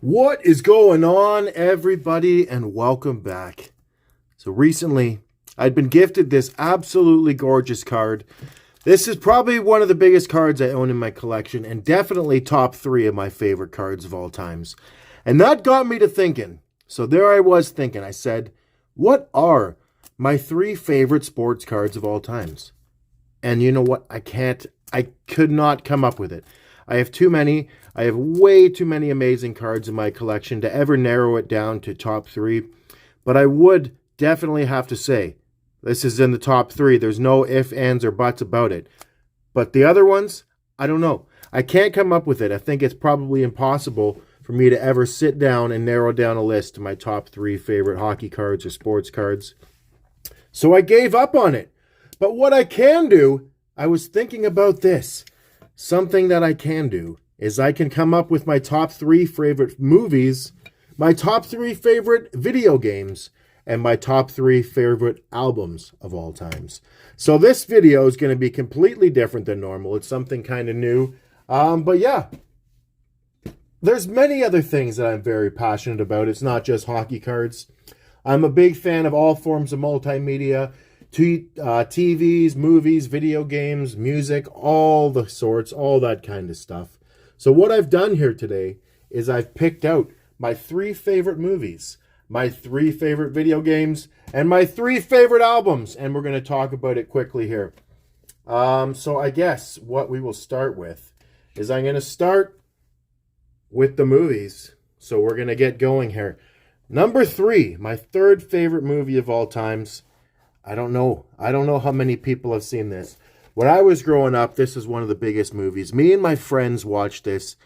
What is going on, everybody, and welcome back. So recently, I'd been gifted this absolutely gorgeous card. This is probably one of the biggest cards I own in my collection, and definitely top 3 of my favorite cards of all times. And that got me to thinking. So there I was thinking, I said, what are my 3 favorite sports cards of all times? And you know what? I could not come up with it. I have too many. I have way too many amazing cards in my collection to ever narrow it down to top 3. But I would definitely have to say, this is in the top 3. There's no ifs, ands, or buts about it. But the other ones, I don't know. I can't come up with it. I think it's probably impossible for me to ever sit down and narrow down a list to my top 3 favorite hockey cards or sports cards. So I gave up on it. But what I can do, I was thinking about this. Something that I can do is I can come up with my top 3 favorite movies, my top 3 favorite video games, and my top 3 favorite albums of all times. So this video is going to be completely different than normal. It's something kind of new. But yeah, there's many other things that I'm very passionate about. It's not just hockey cards. I'm a big fan of all forms of multimedia. TVs, movies, video games, music, all the sorts, all that kind of stuff. So what I've done here today is I've picked out my 3 favorite movies, my 3 favorite video games, and my 3 favorite albums, and we're going to talk about it quickly here. So I guess what we will start with is I'm going to start with the movies. So we're going to get going here. Number 3, my 3rd favorite movie of all times. I don't know how many people have seen this. When I was growing up, this is one of the biggest movies. Me and my friends watched this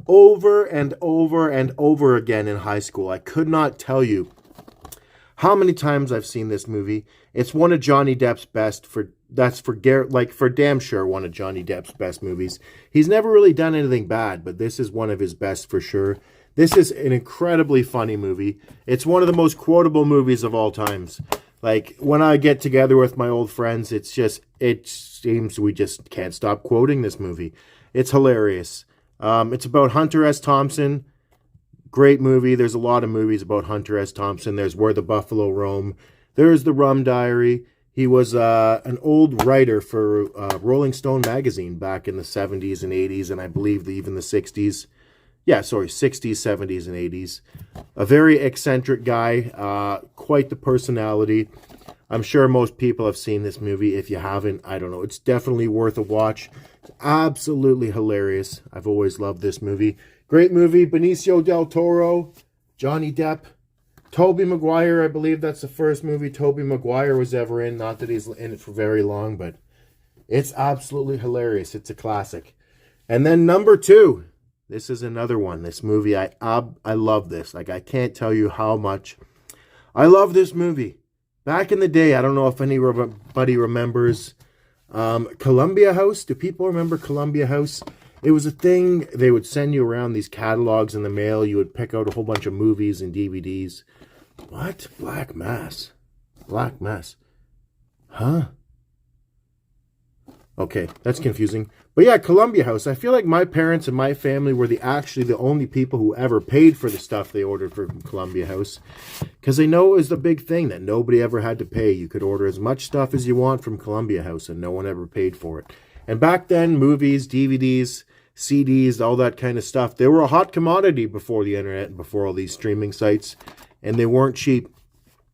over and over and over again in high school. I could not tell you how many times I've seen this movie. It's one of Johnny Depp's best. For damn sure one of Johnny Depp's best movies. He's never really done anything bad, but this is one of his best for sure. This is an incredibly funny movie. It's one of the most quotable movies of all times. Like, when I get together with my old friends, it seems we just can't stop quoting this movie. It's hilarious. It's about Hunter S. Thompson. Great movie. There's a lot of movies about Hunter S. Thompson. There's Where the Buffalo Roam. There's The Rum Diary. He was an old writer for Rolling Stone magazine back in the 70s and 80s, and I believe even the 60s. Yeah, sorry, 60s, 70s, and 80s. A very eccentric guy, quite the personality. I'm sure most people have seen this movie. If you haven't, I don't know. It's definitely worth a watch. It's absolutely hilarious. I've always loved this movie. Great movie. Benicio del Toro, Johnny Depp, Tobey Maguire. I believe that's the first movie Tobey Maguire was ever in. Not that he's in it for very long, but it's absolutely hilarious. It's a classic. And then number 2. This is another one. This movie, I love this. Like, I can't tell you how much I love this movie. Back in the day, I don't know if anybody remembers Columbia House. Do people remember Columbia House? It was a thing. They would send you around these catalogs in the mail. You would pick out a whole bunch of movies and DVDs. What? Black Mass. Black Mass. Huh? Okay, that's confusing. But yeah, Columbia House. I feel like my parents and my family were actually the only people who ever paid for the stuff they ordered from Columbia House. Because they know it was the big thing that nobody ever had to pay. You could order as much stuff as you want from Columbia House and no one ever paid for it. And back then, movies, DVDs, CDs, all that kind of stuff, they were a hot commodity before the internet and before all these streaming sites. And they weren't cheap.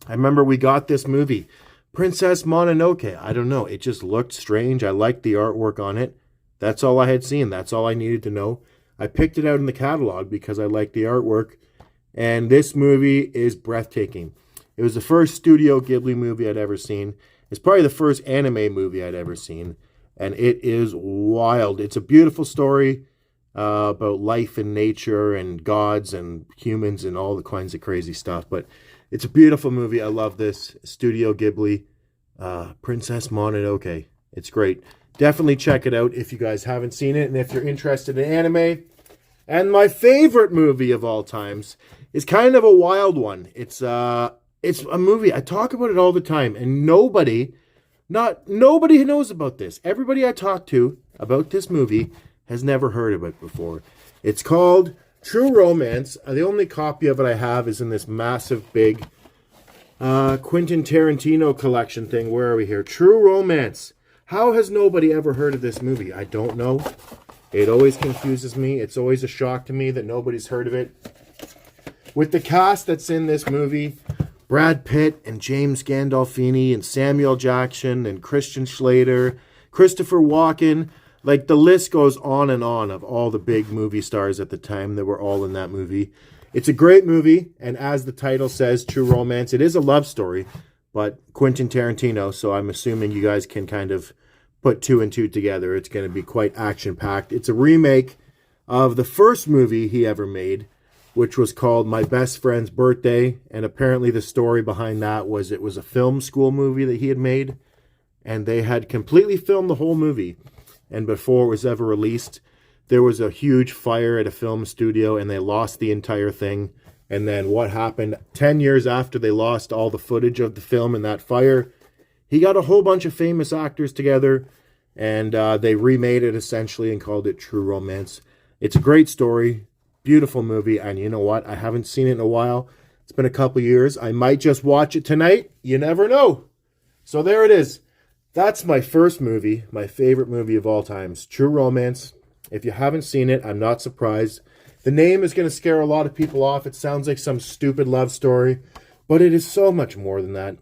I remember we got this movie, Princess Mononoke. I don't know. It just looked strange. I liked the artwork on it. That's all I had seen. That's all I needed to know. I picked it out in the catalog because I liked the artwork. And this movie is breathtaking. It was the first Studio Ghibli movie I'd ever seen. It's probably the first anime movie I'd ever seen. And it is wild. It's a beautiful story about life and nature and gods and humans and all the kinds of crazy stuff. But it's a beautiful movie. I love this. Studio Ghibli, Princess Mononoke. It's great. Definitely check it out if you guys haven't seen it and if you're interested in anime. And my favorite movie of all times is kind of a wild one. It's a movie. I talk about it all the time, and nobody knows about this. Everybody I talk to about this movie has never heard of it before. It's called True Romance. The only copy of it I have is in this massive, big Quentin Tarantino collection thing. Where are we here? True Romance. How has nobody ever heard of this movie? I don't know. It always confuses me. It's always a shock to me that nobody's heard of it. With the cast that's in this movie, Brad Pitt and James Gandolfini and Samuel Jackson and Christian Slater, Christopher Walken, like the list goes on and on of all the big movie stars at the time that were all in that movie. It's a great movie, and as the title says, True Romance, it is a love story, but Quentin Tarantino, so I'm assuming you guys can kind of put two and two together. It's going to be quite action-packed. It's a remake of the first movie he ever made, which was called My Best Friend's Birthday, and apparently the story behind that was it was a film school movie that he had made, and they had completely filmed the whole movie, and before it was ever released, there was a huge fire at a film studio, and they lost the entire thing. And then what happened 10 years after they lost all the footage of the film in that fire, he got a whole bunch of famous actors together, and they remade it essentially and called it True Romance. It's a great story, beautiful movie, and you know what? I haven't seen it in a while. It's been a couple years. I might just watch it tonight. You never know. So there it is. That's my first movie, my favorite movie of all times, True Romance. If you haven't seen it, I'm not surprised. The name is going to scare a lot of people off. It sounds like some stupid love story, but it is so much more than that.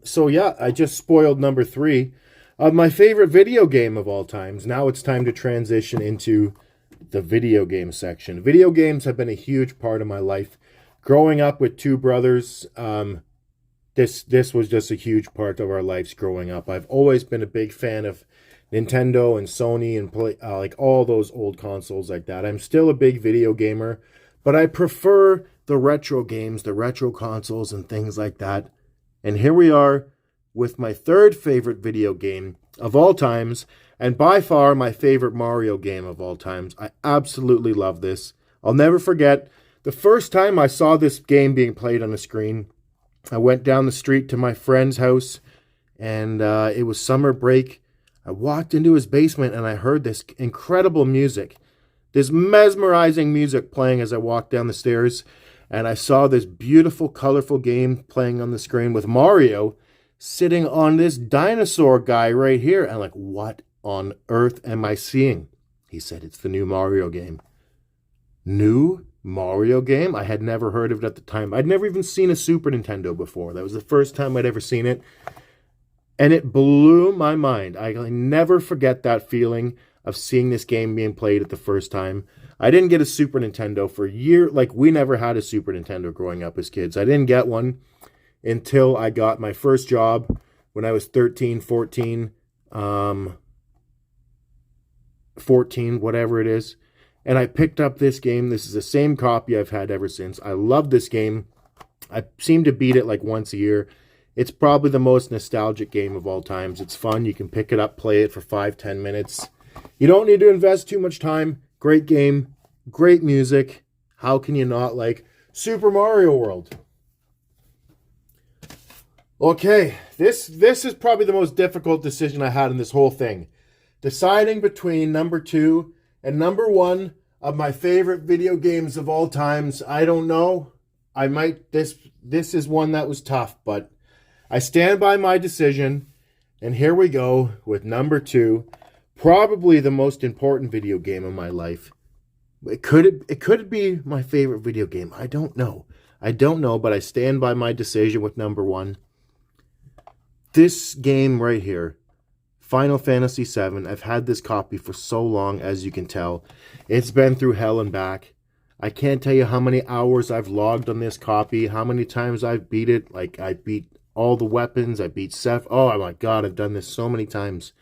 So yeah, I just spoiled number 3 of my favorite video game of all times. Now it's time to transition into the video game section. Video games have been a huge part of my life. Growing up with two brothers, this was just a huge part of our lives growing up. I've always been a big fan of Nintendo and Sony and like all those old consoles like that. I'm still a big video gamer, but I prefer the retro games, the retro consoles and things like that. And here we are with my third favorite video game of all times, and by far my favorite Mario game of all times. I absolutely love this. I'll never forget the first time I saw this game being played on the screen. I went down the street to my friend's house, and it was summer break. I walked into his basement, and I heard this incredible music, this mesmerizing music playing as I walked down the stairs, and I saw this beautiful, colorful game playing on the screen with Mario sitting on this dinosaur guy right here. And I'm like, what on earth am I seeing? He said, it's the new Mario game. New Mario game? I had never heard of it at the time. I'd never even seen a Super Nintendo before. That was the first time I'd ever seen it. And it blew my mind. I never forget that feeling of seeing this game being played at the first time. I didn't get a Super Nintendo for years. Like, we never had a Super Nintendo growing up as kids. I didn't get one until I got my first job when I was 13, 14, 14, whatever it is. And I picked up this game. This is the same copy I've had ever since. I love this game. I seem to beat it like once a year. It's probably the most nostalgic game of all times. It's fun. You can pick it up, play it for 5-10 minutes. You don't need to invest too much time. Great game. Great music. How can you not like Super Mario World? Okay, this is probably the most difficult decision I had in this whole thing. Deciding between number 2 and number 1 of my favorite video games of all times. I don't know. This is one that was tough, but I stand by my decision. And here we go with number 2. Probably the most important video game of my life. It could be my favorite video game. I don't know. But I stand by my decision with number 1. This game right here, Final Fantasy VII. I've had this copy for so long, as you can tell. It's been through hell and back. I can't tell you how many hours I've logged on this copy, how many times I've beat it. Like, I beat all the weapons. I beat Seth. Oh my God, I've done this so many times.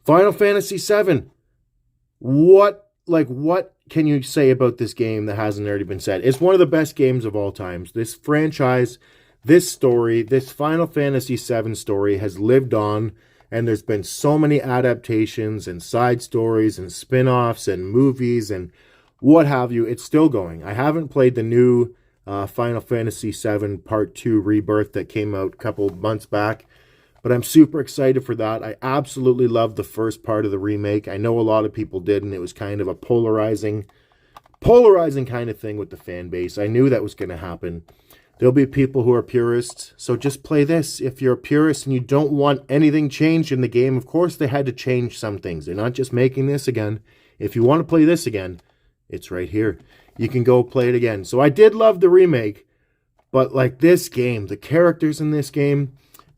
Final Fantasy VII. What can you say about this game that hasn't already been said? It's one of the best games of all times. This franchise, this story, this Final Fantasy VII story has lived on, and there's been so many adaptations and side stories and spin-offs and movies and what have you. It's still going. I haven't played the new Final Fantasy VII Part 2 Rebirth that came out a couple months back, But I'm super excited for that. I absolutely loved the first part of the remake. I know a lot of people didn't. It was kind of a polarizing kind of thing with the fan base. I knew that was going to happen. There'll be people who are purists, so just play this. If you're a purist and you don't want anything changed in the game, of course they had to change some things. They're not just making this again. If you want to play this again, it's right here. You can go play it again. So I did love the remake, but like this game, the characters in this game,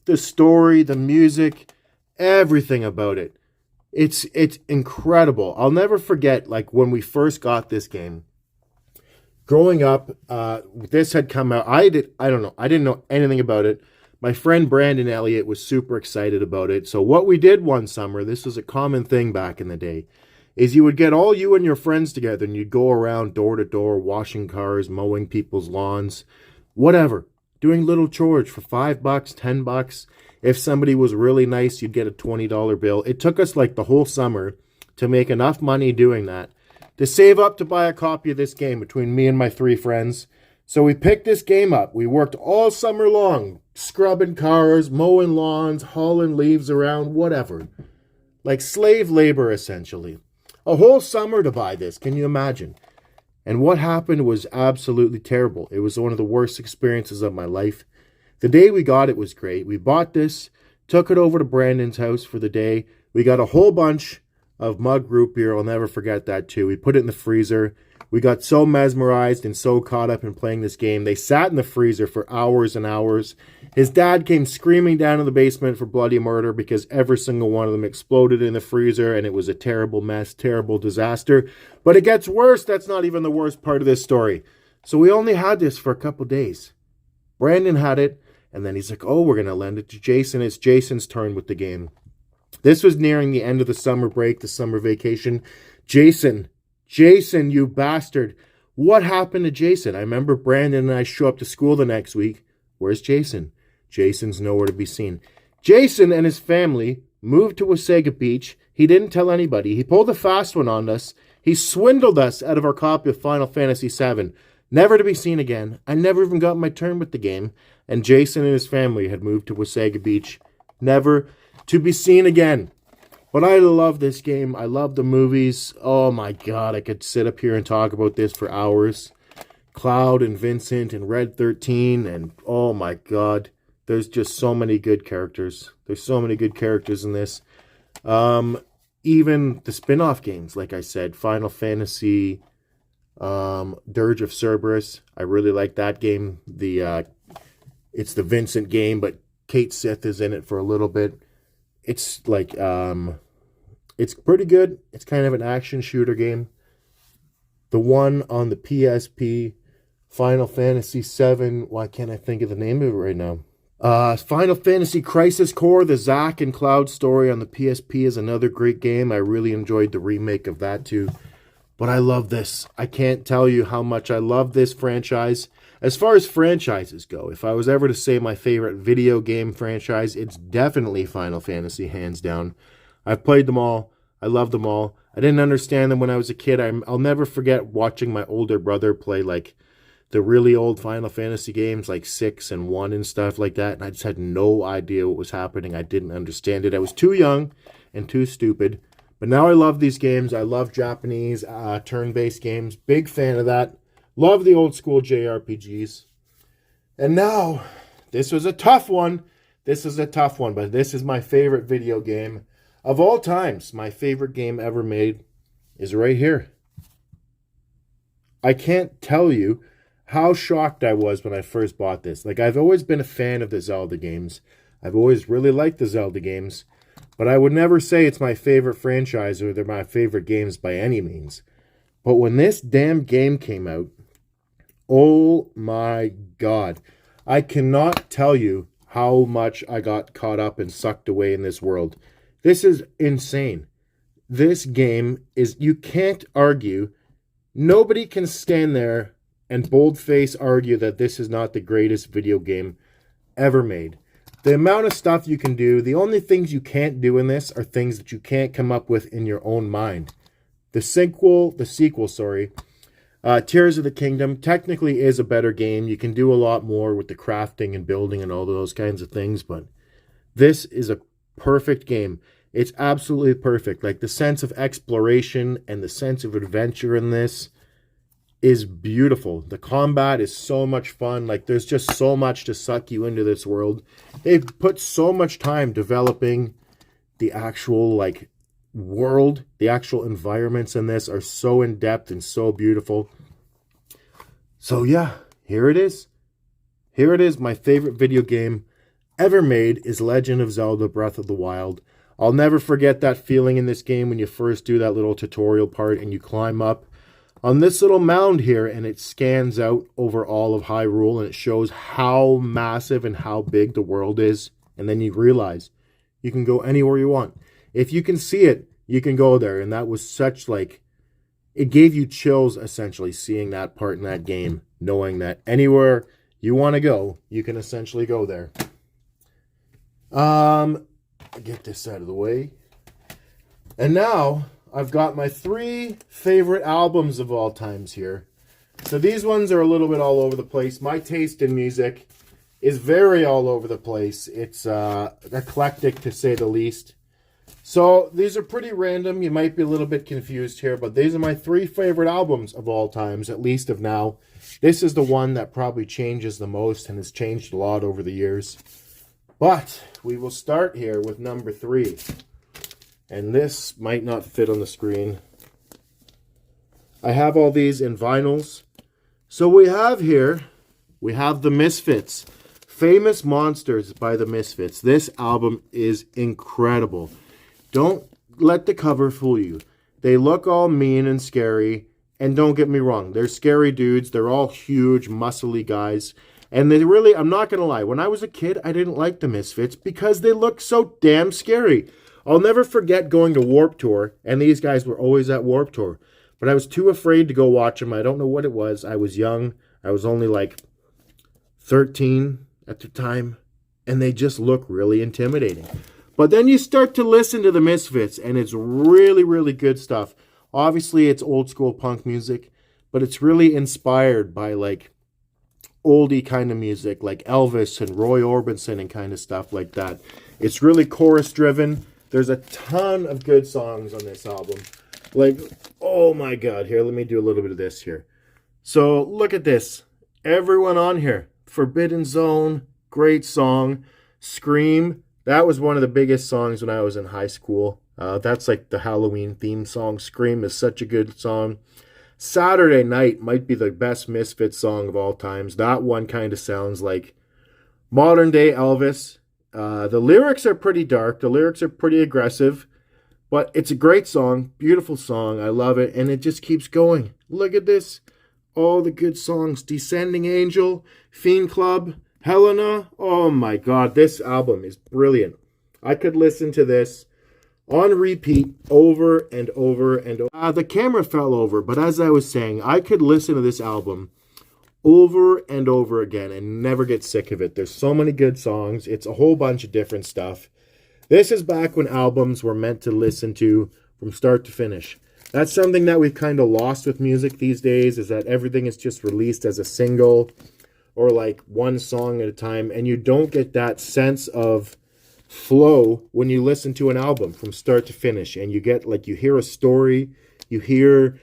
the story, the music, everything about it. It's incredible. I'll never forget, like, when we first got this game. Growing up, this had come out. I don't know. I didn't know anything about it. My friend Brandon Elliott was super excited about it. So what we did one summer, this was a common thing back in the day, is you would get all you and your friends together and you'd go around door to door, washing cars, mowing people's lawns, whatever, doing little chores for $5, $10. If somebody was really nice, you'd get a $20 bill. It took us like the whole summer to make enough money doing that to save up to buy a copy of this game between me and my 3 friends. So we picked this game up. We worked all summer long, scrubbing cars, mowing lawns, hauling leaves around, whatever. Like slave labor, essentially. A whole summer to buy this. Can you imagine? And what happened was absolutely terrible. It was one of the worst experiences of my life. The day we got it was great. We bought this, took it over to Brandon's house for the day. We got a whole bunch of mug root beer. I'll never forget that too. We put it in the freezer. We got so mesmerized and so caught up in playing this game. They sat in the freezer for hours and hours. His dad came screaming down to the basement for bloody murder because every single one of them exploded in the freezer and it was a terrible mess, terrible disaster. But it gets worse. That's not even the worst part of this story. So we only had this for a couple days. Brandon had it, and then he's like, oh, we're going to lend it to Jason. It's Jason's turn with the game. This was nearing the end of the summer break, the summer vacation. Jason, you bastard. What happened to Jason? I remember Brandon and I show up to school the next week. Where's Jason? Jason's nowhere to be seen. Jason and his family moved to Wasaga Beach. He didn't tell anybody. He pulled a fast one on us. He swindled us out of our copy of Final Fantasy VII. Never to be seen again. I never even got my turn with the game. And Jason and his family had moved to Wasaga Beach. Never to be seen again. But I love this game. I love the movies. Oh my God, I could sit up here and talk about this for hours. Cloud and Vincent and Red 13 and oh my God, there's just so many good characters. There's so many good characters in this. Even the spin-off games, like I said, Final Fantasy, Dirge of Cerberus. I really like that game. It's the Vincent game, but Kate Sith is in it for a little bit. It's like, it's pretty good. It's kind of an action shooter game. The one on the PSP, Final Fantasy VII. Why can't I think of the name of it right now? Final Fantasy Crisis Core, the Zack and Cloud story on the PSP is another great game. I really enjoyed the remake of that too. But I love this. I can't tell you how much I love this franchise. As far as franchises go, if I was ever to say my favorite video game franchise, it's definitely Final Fantasy, hands down. I've played them all. I love them all. I didn't understand them when I was a kid. I'll never forget watching my older brother play like the really old Final Fantasy games, like 6 and 1 and stuff like that. And I just had no idea what was happening. I didn't understand it. I was too young and too stupid. But now I love these games. I love Japanese turn-based games. Big fan of that. Love the old school JRPGs. And now, this was a tough one. This is a tough one, but this is my favorite video game of all times. My favorite game ever made is right here. I can't tell you how shocked I was when I first bought this. Like, I've always been a fan of the Zelda games. I've always really liked the Zelda games. But I would never say it's my favorite franchise or they're my favorite games by any means. But when this damn game came out, oh my God. I cannot tell you how much I got caught up and sucked away in this world. This is insane. This game is, you can't argue. Nobody can stand there and boldface argue that this is not the greatest video game ever made. The amount of stuff you can do, the only things you can't do in this are things that you can't come up with in your own mind. The sequel, Tears of the Kingdom technically is a better game. You can do a lot more with the crafting and building and all those kinds of things, but This is a perfect game. It's absolutely perfect. Like the sense of exploration and the sense of adventure in this is beautiful. The combat is so much fun. Like there's just so much to suck you into this world. They've put so much time developing the actual like world. The actual environments in this are so in depth and so beautiful. So yeah, here it is. Here it is. My favorite video game ever made is Legend of Zelda Breath of the Wild. I'll never forget that feeling in this game when you first do that little tutorial part and you climb up on this little mound here and it scans out over all of Hyrule and it shows how massive and how big the world is. And then you realize you can go anywhere you want. If you can see it, you can go there. And that was such like, it gave you chills essentially seeing that part in that game, knowing that anywhere you want to go, you can essentially go there. Get this out of the way. And now I've got my 3 favorite albums of all times here. So these ones are a little bit all over the place. My taste in music is very all over the place. It's eclectic to say the least. So these are pretty random. You might be a little bit confused here, but these are my 3 favorite albums of all times, at least of now. This is the one that probably changes the most and has changed a lot over the years. But we will start here with number 3. And this might not fit on the screen. I have all these in vinyls. So we have The Misfits. Famous Monsters by The Misfits. This album is incredible. Don't let the cover fool you. They look all mean and scary. And don't get me wrong, they're scary dudes. They're all huge, muscly guys. And they really, I'm not going to lie, when I was a kid, I didn't like The Misfits because they looked so damn scary. I'll never forget going to Warped Tour, and these guys were always at Warped Tour. But I was too afraid to go watch them. I don't know what it was. I was young. I was only like 13 at the time, and they just look really intimidating. But then you start to listen to The Misfits, and it's really, really good stuff. Obviously, it's old school punk music, but it's really inspired by like oldie kind of music, like Elvis and Roy Orbison and kind of stuff like that. It's really chorus driven. There's a ton of good songs on this album. Like, oh my God. Here, let me do a little bit of this here. So, look at this. Everyone on here. Forbidden Zone, great song. Scream, that was one of the biggest songs when I was in high school. That's like the Halloween theme song. Scream is such a good song. Saturday Night might be the best Misfits song of all times. That one kind of sounds like modern day Elvis. The lyrics are pretty dark. The lyrics are pretty aggressive. But it's a great song. Beautiful song. I love it. And it just keeps going. Look at this. All the good songs. Descending Angel, Fiend Club, Helena. Oh my God. This album is brilliant. I could listen to this on repeat over and over and over. The camera fell over. But as I was saying, I could listen to this album over and over again and never get sick of it. There's so many good songs. It's a whole bunch of different stuff. This is back when albums were meant to listen to from start to finish. That's something that we've kind of lost with music these days, is that everything is just released as a single or like one song at a time, and you don't get that sense of flow when you listen to an album from start to finish. And you get like, you hear a story, you hear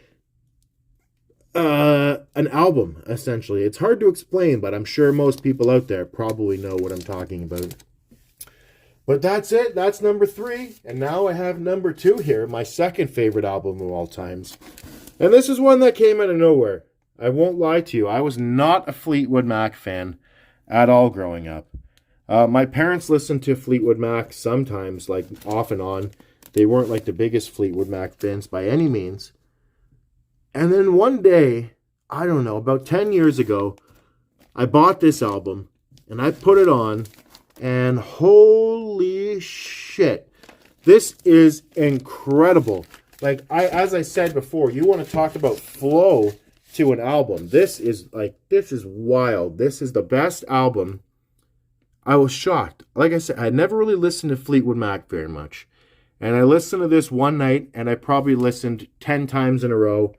an album, essentially. It's hard to explain, but I'm sure most people out there probably know what I'm talking about. But that's it. That's number 3. And now I have number 2 here, my second favorite album of all times. And this is one that came out of nowhere. I won't lie to you. I was not a Fleetwood Mac fan at all growing up. My parents listened to Fleetwood Mac sometimes, like off and on. They weren't like the biggest Fleetwood Mac fans by any means. And then one day, I don't know, about 10 years ago, I bought this album and I put it on, and holy shit, this is incredible. Like, as I said before, you want to talk about flow to an album. This is wild. This is the best album. I was shocked. Like I said, I never really listened to Fleetwood Mac very much. And I listened to this one night, and I probably listened 10 times in a row.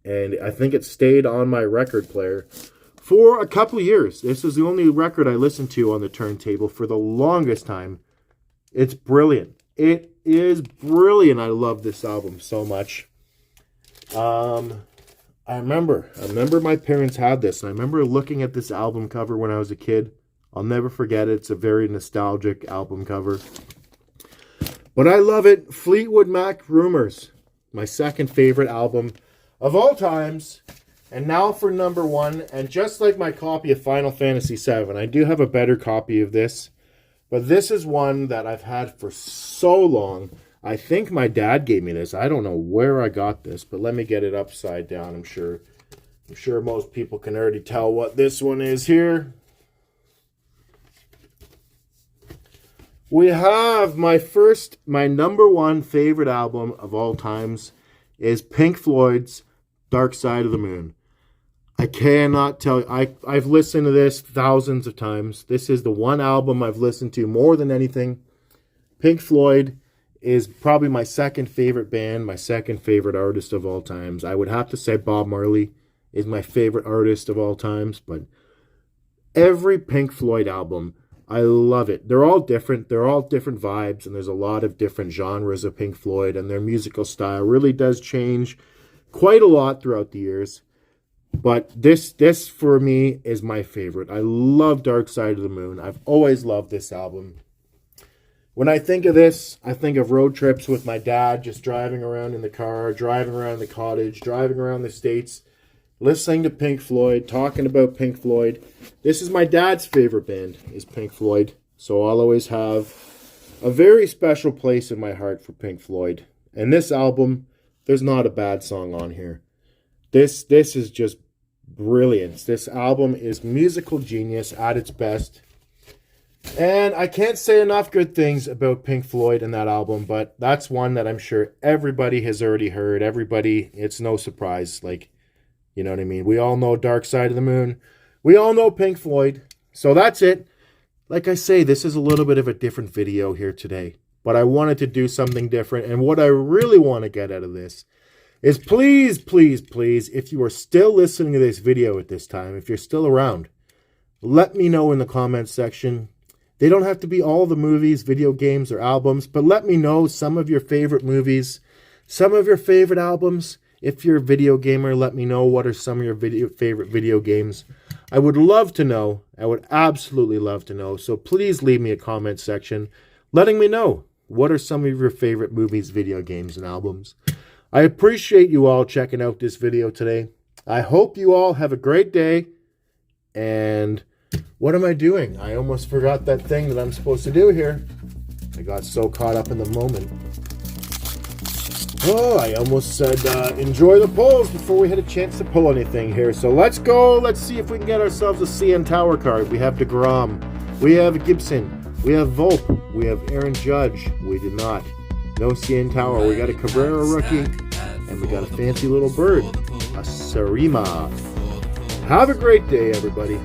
And I think it stayed on my record player for a couple years. This was the only record I listened to on the turntable for the longest time. It's brilliant. It is brilliant. I love this album so much. I remember my parents had this, and I remember looking at this album cover when I was a kid. I'll never forget it. It's a very nostalgic album cover. But I love it. Fleetwood Mac Rumors, my second favorite album of all times. And now for number one. And just like my copy of Final Fantasy VII, I do have a better copy of this. But this is one that I've had for so long. I think my dad gave me this. I don't know where I got this, but let me get it upside down. I'm sure most people can already tell what this one is here. We have my number one favorite album of all times is Pink Floyd's Dark Side of the Moon. I cannot tell you. I've listened to this thousands of times. This is the one album I've listened to more than anything. Pink Floyd is probably my second favorite band, my second favorite artist of all times. I would have to say Bob Marley is my favorite artist of all times, but every Pink Floyd album, I love it. They're all different. They're all different vibes, and there's a lot of different genres of Pink Floyd, and their musical style really does change quite a lot throughout the years. But this for me is my favorite. I love Dark Side of the Moon. I've always loved this album. When I think of this, I think of road trips with my dad, just driving around in the car, driving around the cottage, driving around the States, listening to Pink Floyd, talking about Pink Floyd. This is my dad's favorite band, is Pink Floyd. So I'll always have a very special place in my heart for Pink Floyd. And this album, there's not a bad song on here. This is just brilliance. This album is musical genius at its best. And I can't say enough good things about Pink Floyd and that album, but that's one that I'm sure everybody has already heard. Everybody, it's no surprise. Like, you know what I mean? We all know Dark Side of the Moon. We all know Pink Floyd. So that's it. Like I say, this is a little bit of a different video here today, but I wanted to do something different. And what I really want to get out of this is please, please, please, if you are still listening to this video at this time, if you're still around, let me know in the comments section. They don't have to be all the movies, video games, or albums, but let me know some of your favorite movies, some of your favorite albums. If you're a video gamer, let me know what are some of your favorite video games. I would love to know. I would absolutely love to know. So please leave me a comment section letting me know what are some of your favorite movies, video games, and albums. I appreciate you all checking out this video today. I hope you all have a great day. And what am I doing? I almost forgot that thing that I'm supposed to do here. I got so caught up in the moment. Oh, I almost said enjoy the polls before we had a chance to pull anything here. So let's go. Let's see if we can get ourselves a CN Tower card. We have DeGrom. We have Gibson. We have Volpe. We have Aaron Judge. We did not. No CN Tower. We got a Cabrera rookie. And we got a fancy little bird. A Sarima. Have a great day, everybody.